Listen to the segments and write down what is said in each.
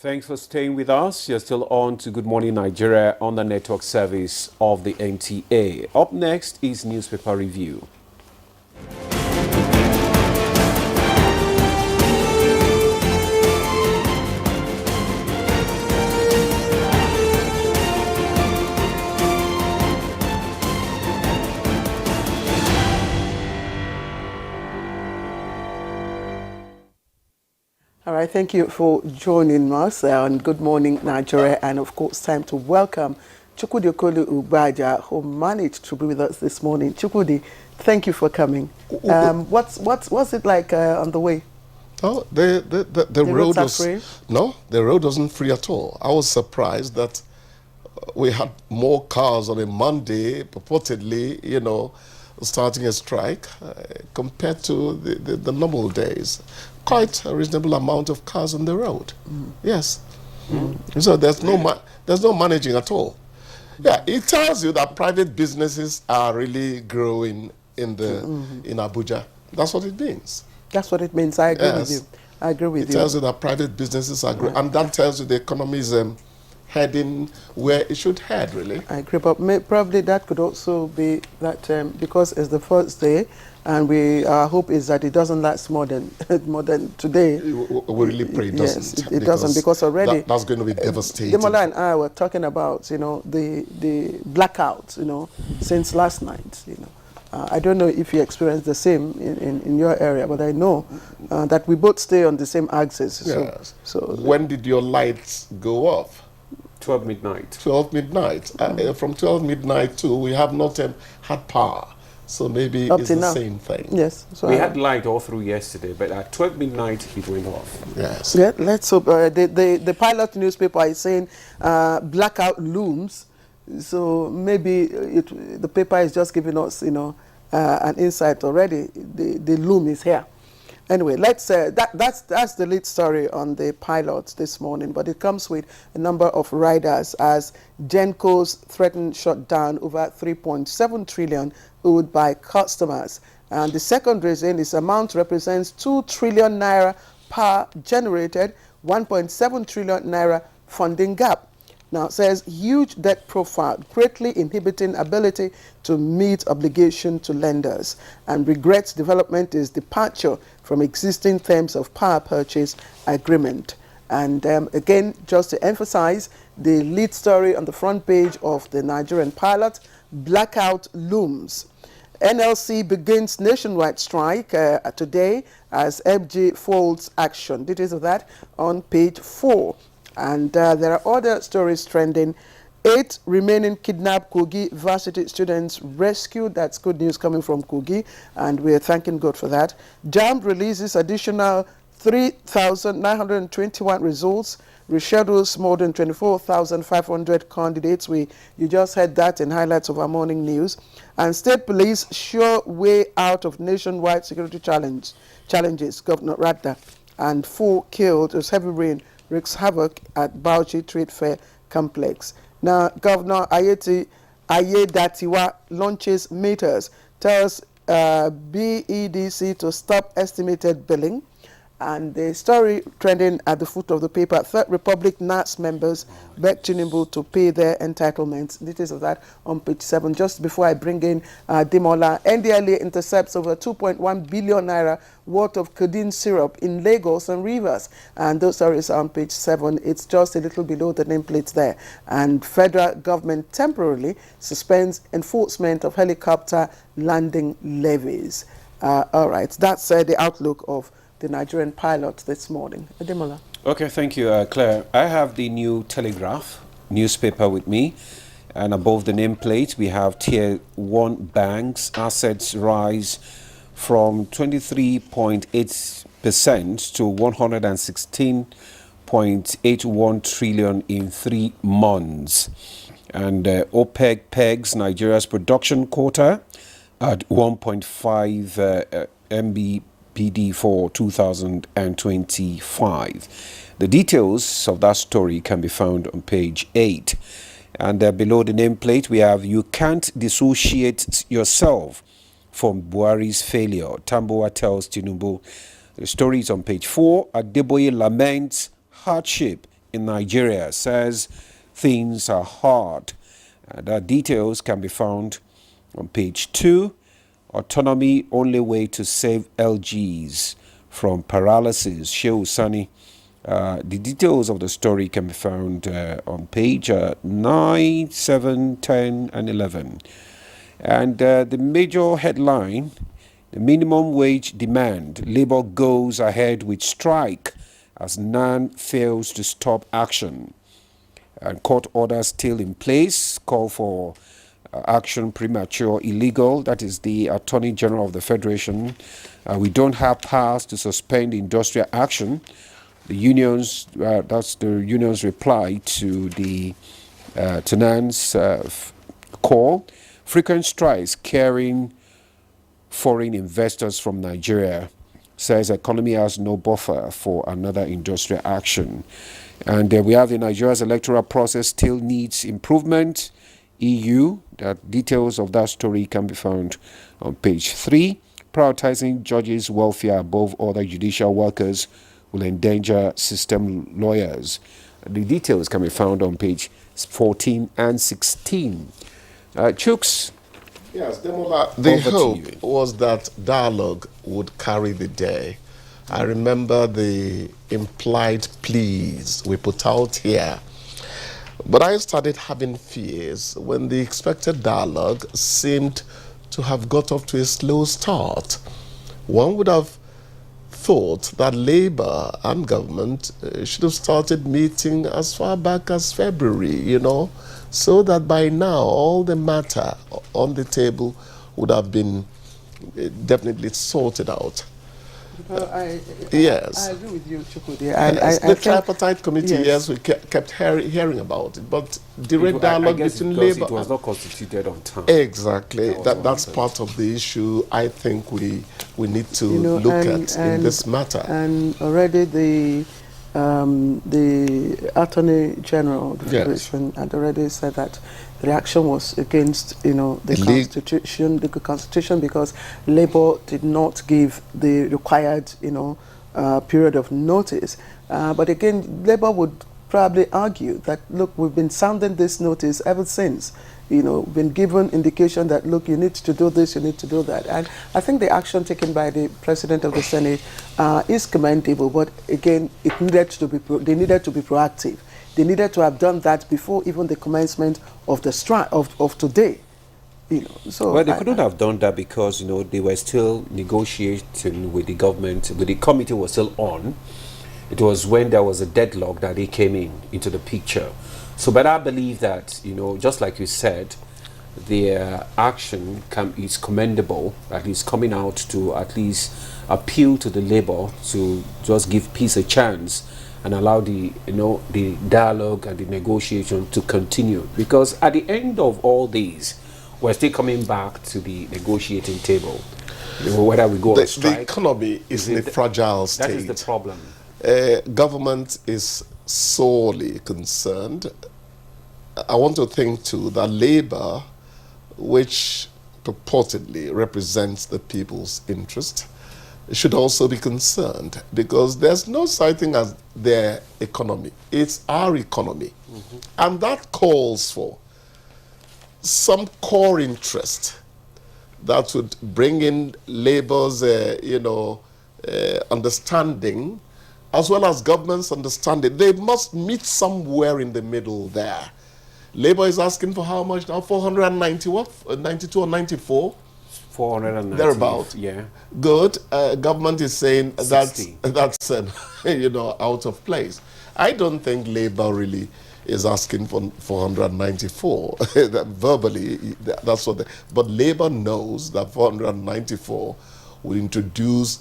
Thanks for staying with us. You're still on to Good Morning Nigeria on the network service of the NTA. Up next is newspaper review. All right, thank you for joining us on Good Morning Nigeria, and of course, time to welcome Chukwudi Ubaja, who managed to be with us this morning. Chukwudi, thank you for coming. What's it like on the way? Oh, the road was free? No, the road wasn't free at all. I was surprised that we had more cars on a Monday, purportedly, starting a strike, compared to the normal days. Quite a reasonable amount of cars on the road. Yes. So there's no managing at all. Yeah, it tells you that private businesses are really growing in Abuja. That's what it means. That's what it means. I agree with you. I agree with you. It tells you that private businesses are growing, and that tells you the economy is heading where it should head, really. I agree, but probably that could also be that because it's the first day, and our hope is that it doesn't last more than today. We really pray it doesn't. Yes, it doesn't, because already that's going to be devastating. Demola and I were talking about the blackout since last night. I don't know if you experienced the same in your area, but I know that we both stay on the same axis. Yes. So when did your lights go off? 12 midnight. 12 midnight. From 12 midnight to we have not had power. So maybe Up it's to the now. same thing. Yes. So We had light all through yesterday, but at 12 midnight it went off. Yes. Yeah, let's hope. The pilot newspaper is saying blackout looms. So maybe the paper is just giving us, an insight already. The loom is here. Anyway, that's the lead story on the pilot this morning, but it comes with a number of riders as Genco's threatened shutdown over 3.7 trillion owed by customers. And the second reason is amount represents 2 trillion naira per generated, 1.7 trillion naira funding gap. Now, it says huge debt profile, greatly inhibiting ability to meet obligation to lenders, and regrets development is departure from existing terms of power purchase agreement. And again, just to emphasize, the lead story on the front page of the Nigerian pilot, blackout looms. NLC begins nationwide strike today as FG folds action. Details of that on page 4. And there are other stories trending. 8 remaining kidnapped Kogi varsity students rescued. That's good news coming from Kogi, and we're thanking God for that. JAMB releases additional 3,921 results, reschedules more than 24,500 candidates. You just heard that in highlights of our morning news. And state police sure way out of nationwide security challenges. Governor Radda and 4 killed as heavy rain wreaks havoc at Bauchi Trade Fair Complex. Now, Governor Ayedatiwa launches meters, tells BEDC to stop estimated billing. And the story trending at the foot of the paper, Third Republic NAS members beg Tinubu to pay their entitlements. Details of that on page 7. Just before I bring in Demola, NDLA intercepts over 2.1 billion naira worth of codeine syrup in Lagos and Rivers. And those stories are on page 7. It's just a little below the nameplates there. And federal government temporarily suspends enforcement of helicopter landing levies. All right, that's the outlook of the Nigerian pilot this morning. Ademola. Okay, thank you, Claire. I have the New Telegraph newspaper with me, and above the nameplate we have Tier 1 banks assets rise from 23.8% to 116.81 trillion in 3 months. And OPEC pegs Nigeria's production quota at 1.5 MBPD for 2025. The details of that story can be found on page 8. And below the nameplate, we have, you can't dissociate yourself from Buhari's failure. Tamboa tells Tinubu. The story is on page 4. Adeboye laments hardship in Nigeria says things are hard. The details can be found on page 2. Autonomy, only way to save LGs from paralysis. Shehu Sani. The details of the story can be found on page 9, 7, 10, and 11. And the major headline, the minimum wage demand. Labour goes ahead with strike as NAN fails to stop action. And court orders still in place, call for action premature, illegal. That is the Attorney General of the Federation. We don't have powers to suspend industrial action. The unions, that's the union's reply to the to NAN's call. Frequent strikes carrying foreign investors from Nigeria, says economy has no buffer for another industrial action. And we have the Nigeria's electoral process still needs improvement. EU, that details of that story can be found on page 3. Prioritizing judges' welfare above other judicial workers will endanger system lawyers. The details can be found on page 14 and 16. Chooks. Yes, Demola, the hope was that dialogue would carry the day. I remember the implied pleas we put out here. But I started having fears when the expected dialogue seemed to have got off to a slow start. One would have thought that Labour and government should have started meeting as far back as February, so that by now all the matter on the table would have been definitely sorted out. Yes. I agree with you, Chukwudi. The tripartite committee, yes, we kept hearing about it, but direct dialogue between Labour... It was not constituted on time. Exactly. That's part of the issue I think we need to look at in this matter. And already the Attorney General of the Federation had already said that the reaction was against, the Constitution, because Labour did not give the required, period of notice. But again, Labour would probably argue that, look, we've been sounding this notice ever since. Been given indication that, look, you need to do this, you need to do that. And I think the action taken by the President of the Senate is commendable, but again, it needed to be they needed to be proactive. They needed to have done that before even the commencement of the strike of today. So well, they couldn't have done that because they were still negotiating with the government. But the committee was still on. It was when there was a deadlock that they came into the picture. So, but I believe that just like you said, their action is commendable. That is coming out to at least appeal to the Labour to just give peace a chance and allow the dialogue and the negotiation to continue, because at the end of all these we're still coming back to the negotiating table, whether we go on strike. The economy is in a fragile state. That is the problem. Government is sorely concerned. I want to think too that Labour, which purportedly represents the people's interest, should also be concerned, because there's no such thing as their economy. It's our economy. And that calls for some core interest that would bring in Labour's, understanding, as well as government's understanding. They must meet somewhere in the middle there. Labour is asking for how much now? 490 what? 92 or 94? 490. Thereabout. Yeah. Good. Government is saying 60. that's out of place. I don't think Labour really is asking for 494. Verbally, that's what but Labour knows that 494 will introduce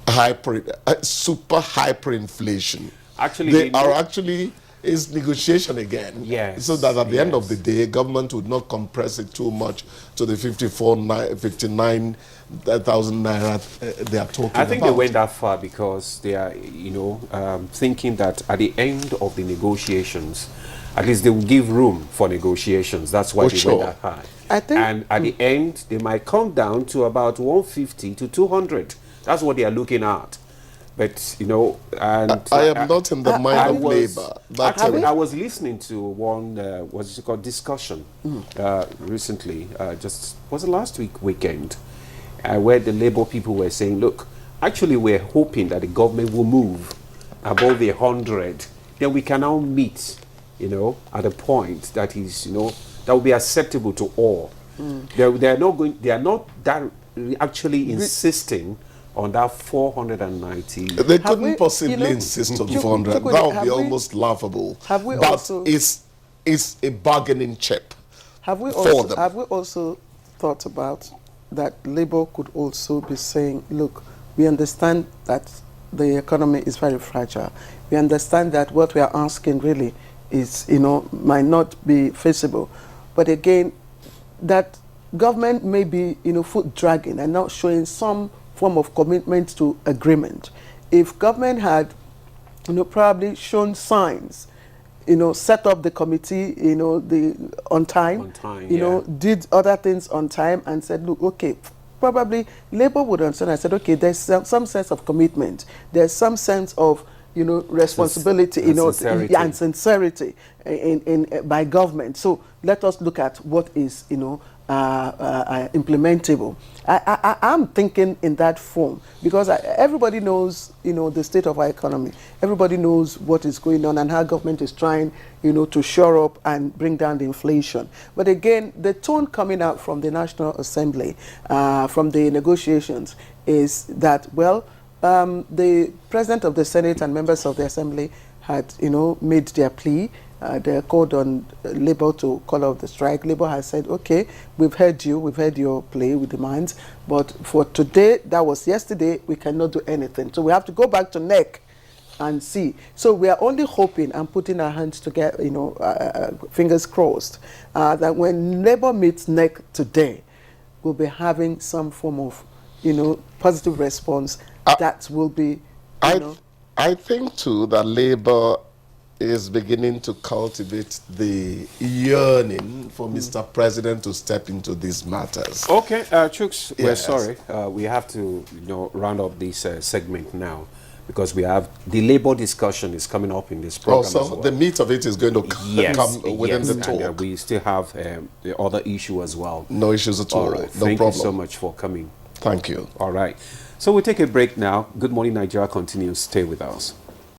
super hyperinflation. Actually, they are actually is negotiation again. Yes. So that at the end of the day, government would not compress it too much to the 59,000 naira they are talking about. I think they went that far because they are, thinking that at the end of the negotiations, at least they will give room for negotiations. That's why they went that high. And at the end, they might come down to about 150 to 200. That's what they are looking at. But, you know, and I am not in the mind of Labour. Actually, I was listening to one, what's it called, discussion recently, was it last weekend, where the Labour people were saying, look, actually we're hoping that the government will move above the 100, then we can now meet, you know, at a point that is, you know, that will be acceptable to all. They are not that actually insisting on that 490. They couldn't possibly insist on 400. That would be almost laughable. Have we but also, it's a bargaining chip have we for also, them. Have we also thought about that Labour could also be saying, look, we understand that the economy is very fragile. We understand that what we are asking really is, you know, might not be feasible. But again, that government may be, you know, foot dragging and not showing some form of commitment to agreement. If government had, you know, probably shown signs, you know, set up the committee, you know, on time, you know, did other things on time and said, look, okay, probably Labour would understand. I said, okay, there's some sense of commitment. There's some sense of, you know, responsibility, you know, and sincerity by government. So let us look at what is, you know, implementable. I'm thinking in that form because everybody knows, you know, the state of our economy. Everybody knows what is going on and how government is trying, you know, to shore up and bring down the inflation. But again, the tone coming out from the National Assembly, from the negotiations, is that, well, the President of the Senate and members of the Assembly had, you know, made their plea. They called on Labour to call off the strike. Labour has said, okay, we've heard you, we've heard your plea with demands, but for today, that was yesterday, we cannot do anything. So we have to go back to NEC and see. So we are only hoping and putting our hands together, you know, fingers crossed, that when Labour meets NEC today, we'll be having some form of, you know, positive response that will be, you know. I think too that Labour is beginning to cultivate the yearning for Mr. President to step into these matters. Okay, Chooks, we're sorry. We have to, you know, round up this segment now because we have the Labour discussion is coming up in this program. Also, as well. The meat of it is going to come within the talk. And we still have the other issue as well. No issues at all. All right. No Thank problem. you so much for coming. Thank you. All right. So we'll take a break now. Good Morning Nigeria continues. Stay with us.